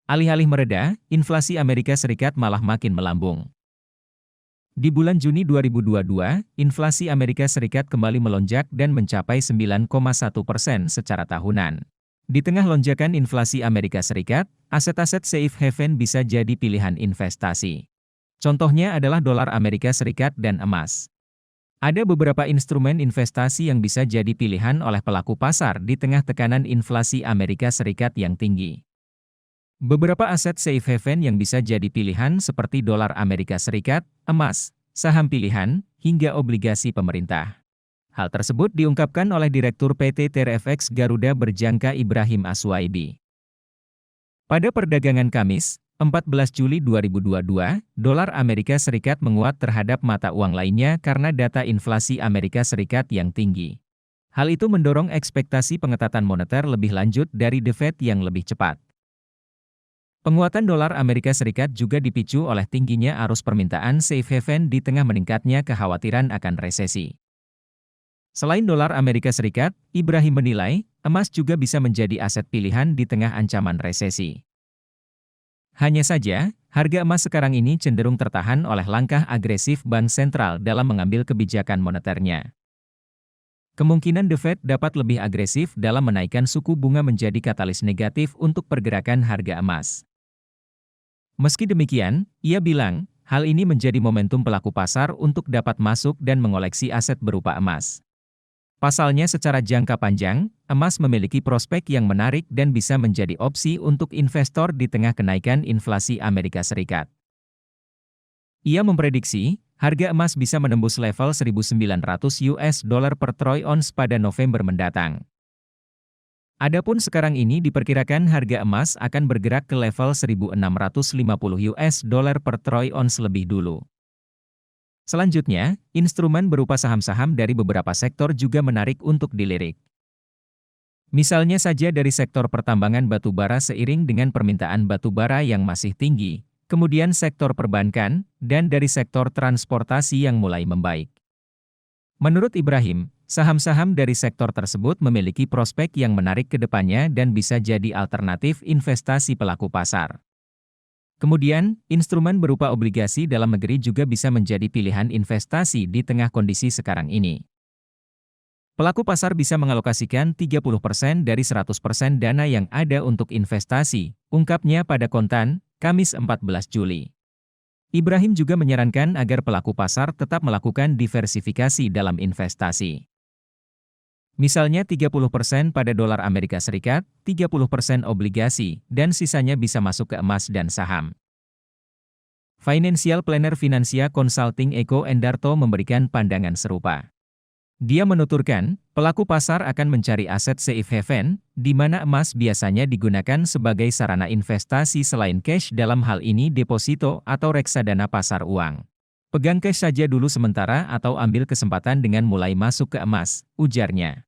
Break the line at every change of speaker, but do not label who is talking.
Alih-alih mereda, inflasi Amerika Serikat malah makin melambung. Di bulan Juni 2022, inflasi Amerika Serikat kembali melonjak dan mencapai 9,1% secara tahunan. Di tengah lonjakan inflasi Amerika Serikat, aset-aset safe haven bisa jadi pilihan investasi. Contohnya adalah dolar Amerika Serikat dan emas. Ada beberapa instrumen investasi yang bisa jadi pilihan oleh pelaku pasar di tengah tekanan inflasi Amerika Serikat yang tinggi. Beberapa aset safe haven yang bisa jadi pilihan seperti dolar Amerika Serikat, emas, saham pilihan, hingga obligasi pemerintah. Hal tersebut diungkapkan oleh Direktur PT TRFX Garuda Berjangka Ibrahim Aswaibi. Pada perdagangan Kamis, 14 Juli 2022, dolar Amerika Serikat menguat terhadap mata uang lainnya karena data inflasi Amerika Serikat yang tinggi. Hal itu mendorong ekspektasi pengetatan moneter lebih lanjut dari The Fed yang lebih cepat. Penguatan dolar Amerika Serikat juga dipicu oleh tingginya arus permintaan safe haven di tengah meningkatnya kekhawatiran akan resesi. Selain dolar Amerika Serikat, Ibrahim menilai, emas juga bisa menjadi aset pilihan di tengah ancaman resesi. Hanya saja, harga emas sekarang ini cenderung tertahan oleh langkah agresif bank sentral dalam mengambil kebijakan moneternya. Kemungkinan The Fed dapat lebih agresif dalam menaikkan suku bunga menjadi katalis negatif untuk pergerakan harga emas. Meski demikian, ia bilang, hal ini menjadi momentum pelaku pasar untuk dapat masuk dan mengoleksi aset berupa emas. Pasalnya secara jangka panjang, emas memiliki prospek yang menarik dan bisa menjadi opsi untuk investor di tengah kenaikan inflasi Amerika Serikat. Ia memprediksi, harga emas bisa menembus level 1.900 US dollar per troy ounce pada November mendatang. Adapun sekarang ini diperkirakan harga emas akan bergerak ke level 1.650 US dollar per troy ounce lebih dulu. Selanjutnya, instrumen berupa saham-saham dari beberapa sektor juga menarik untuk dilirik. Misalnya saja dari sektor pertambangan batu bara seiring dengan permintaan batu bara yang masih tinggi, kemudian sektor perbankan, dan dari sektor transportasi yang mulai membaik. Menurut Ibrahim, saham-saham dari sektor tersebut memiliki prospek yang menarik ke depannya dan bisa jadi alternatif investasi pelaku pasar. Kemudian, instrumen berupa obligasi dalam negeri juga bisa menjadi pilihan investasi di tengah kondisi sekarang ini. Pelaku pasar bisa mengalokasikan 30% dari 100% dana yang ada untuk investasi, ungkapnya pada Kontan, Kamis 14 Juli. Ibrahim juga menyarankan agar pelaku pasar tetap melakukan diversifikasi dalam investasi. Misalnya 30% pada dolar Amerika Serikat, 30% obligasi, dan sisanya bisa masuk ke emas dan saham. Financial Planner Financia Consulting Eko Endarto memberikan pandangan serupa. Dia menuturkan, pelaku pasar akan mencari aset safe haven, di mana emas biasanya digunakan sebagai sarana investasi selain cash, dalam hal ini deposito atau reksadana pasar uang. Pegang cash saja dulu sementara atau ambil kesempatan dengan mulai masuk ke emas, ujarnya.